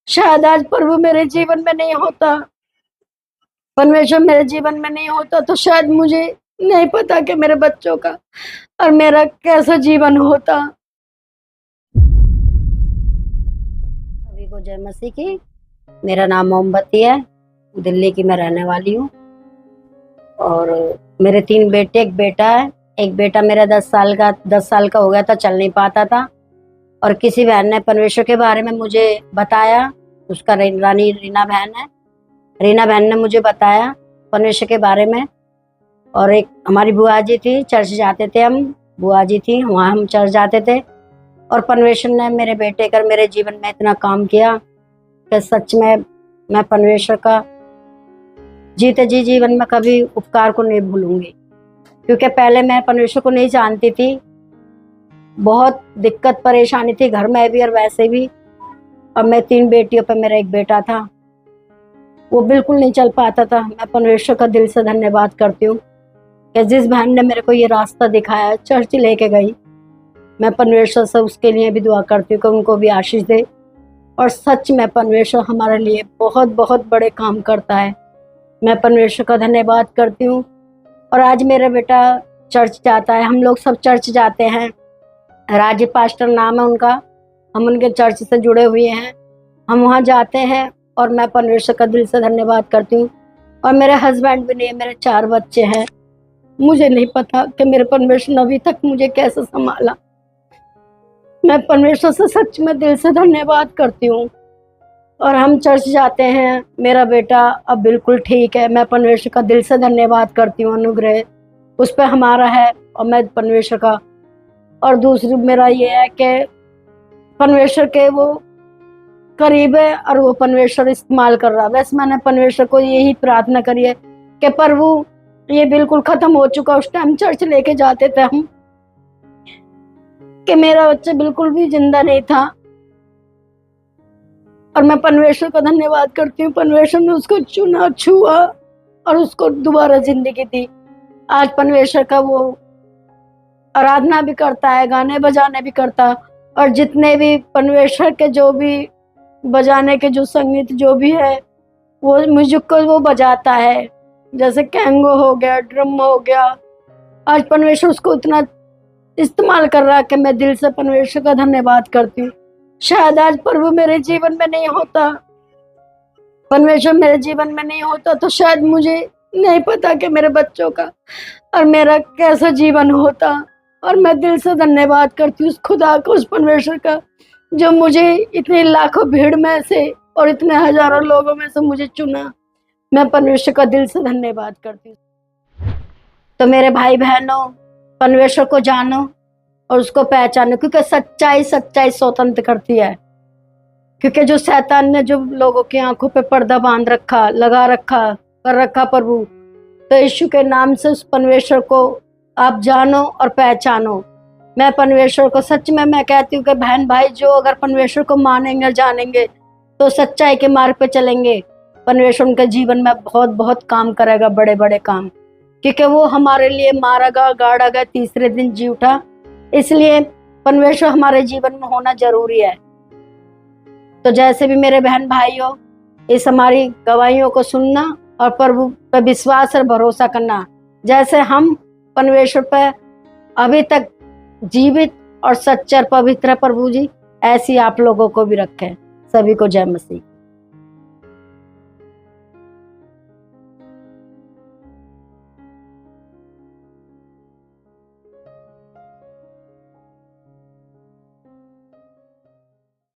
शायद आज प्रभु मेरे जीवन में नहीं होता, परमेश्वर मेरे जीवन में नहीं होता, तो शायद मुझे नहीं पता कि मेरे बच्चों का और मेरा कैसा जीवन होता। सभी को जय मसीह की। मेरा नाम मोमबत्ती है, दिल्ली की मैं रहने वाली हूँ। और मेरे 3 बेटे, एक बेटा है। एक बेटा मेरा 10 साल का हो गया था, चल नहीं पाता था। और किसी बहन ने परमेश्वर के बारे में मुझे बताया, उसका रानी रीना बहन है। रीना बहन ने मुझे बताया परमेश्वर के बारे में। और एक हमारी बुआ जी थी, चर्च जाते थे हम, बुआ जी थी, वहाँ हम चर्च जाते थे। और परमेश्वर ने मेरे बेटे कर मेरे जीवन में इतना काम किया कि सच में मैं परमेश्वर का जीते जी जीवन में कभी उपकार को नहीं भूलूंगी। क्योंकि पहले मैं परमेश्वर को नहीं जानती थी, बहुत दिक्कत परेशानी थी घर में भी और वैसे भी। और मैं 3 बेटियों पर मेरा एक बेटा था, वो बिल्कुल नहीं चल पाता था। मैं परमेश्वर का दिल से धन्यवाद करती हूँ कि जिस बहन ने मेरे को ये रास्ता दिखाया, चर्च लेके गई, मैं परमेश्वर से उसके लिए भी दुआ करती हूँ कि उनको भी आशीष दे। और सच में परमेश्वर हमारे लिए बहुत बहुत बड़े काम करता है। मैं परमेश्वर का धन्यवाद करती हूँ। और आज मेरा बेटा चर्च जाता है, हम लोग सब चर्च जाते हैं। राजीव पास्टर नाम है उनका, हम उनके चर्च से जुड़े हुए हैं, हम वहाँ जाते हैं। और मैं परमेश्वर का दिल से धन्यवाद करती हूँ। और मेरे हस्बैंड भी नहीं, मेरे 4 बच्चे हैं। मुझे नहीं पता कि मेरे परमेश्वर ने अभी तक मुझे कैसे संभाला। मैं परमेश्वर से सच में दिल से धन्यवाद करती हूँ। और हम चर्च जाते हैं, मेरा बेटा अब बिल्कुल ठीक है। मैं परमेश्वर का दिल से धन्यवाद करती हूँ, अनुग्रह उस पर हमारा है और मैं परमेश्वर का। और दूसरी मेरा ये है कि परमेश्वर के वो करीब है और वो परमेश्वर इस्तेमाल कर रहा है। वैसे मैंने परमेश्वर को यही प्रार्थना करी है कि प्रभु ये बिल्कुल खत्म हो चुका। उस टाइम चर्च लेके जाते थे हम कि मेरा बच्चा बिल्कुल भी जिंदा नहीं था। और मैं परमेश्वर का धन्यवाद करती हूँ, परमेश्वर ने उसको चुना, छुआ और उसको दोबारा जिंदगी दी। आज परमेश्वर का वो आराधना भी करता है, गाने बजाने भी करता है। और जितने भी परमेश्वर के जो भी बजाने के जो संगीत जो भी है, वो म्यूजिक को वो बजाता है, जैसे कैंगो हो गया, ड्रम हो गया। आज परमेश्वर उसको इतना इस्तेमाल कर रहा है कि मैं दिल से परमेश्वर का धन्यवाद करती हूँ। शायद आज प्रभु मेरे जीवन में नहीं होता, परमेश्वर मेरे जीवन में नहीं होता, तो शायद मुझे नहीं पता कि मेरे बच्चों का और मेरा कैसा जीवन होता। और मैं दिल से धन्यवाद करती हूँ उस खुदा को, उस परमेश्वर का, जो मुझे इतने लाखों भीड़ में से और इतने हजारों लोगों में से मुझे चुना। मैं परमेश्वर का दिल से धन्यवाद करती हूँ। तो मेरे भाई बहनों, परमेश्वर को जानो और उसको पहचानो, क्योंकि सच्चाई स्वतंत्र करती है। क्योंकि जो शैतान ने जो लोगों की आंखों पे पर्दा बांध रखा, लगा रखा, कर रखा प्रभु, तो यीशु के नाम से उस परमेश्वर को आप जानो और पहचानो। मैं परमेश्वर को सच में मैं कहती हूँ कि बहन भाई जो अगर परमेश्वर को मानेंगे और जानेंगे तो सच्चाई के मार्ग पे चलेंगे, परमेश्वर उनके जीवन में बहुत बहुत काम करेगा, बड़े बड़े काम। क्योंकि वो हमारे लिए मारा गया, गाड़ा गया, तीसरे दिन जी उठा। इसलिए परमेश्वर हमारे जीवन में होना जरूरी है। तो जैसे भी मेरे बहन भाइयों, इस हमारी गवाहियों को सुनना और प्रभु पर विश्वास और भरोसा करना। जैसे हम परमेश्वर पर अभी तक जीवित और सच्चा पवित्र प्रभु जी, ऐसी आप लोगों को भी रखें। सभी को जय मसीह।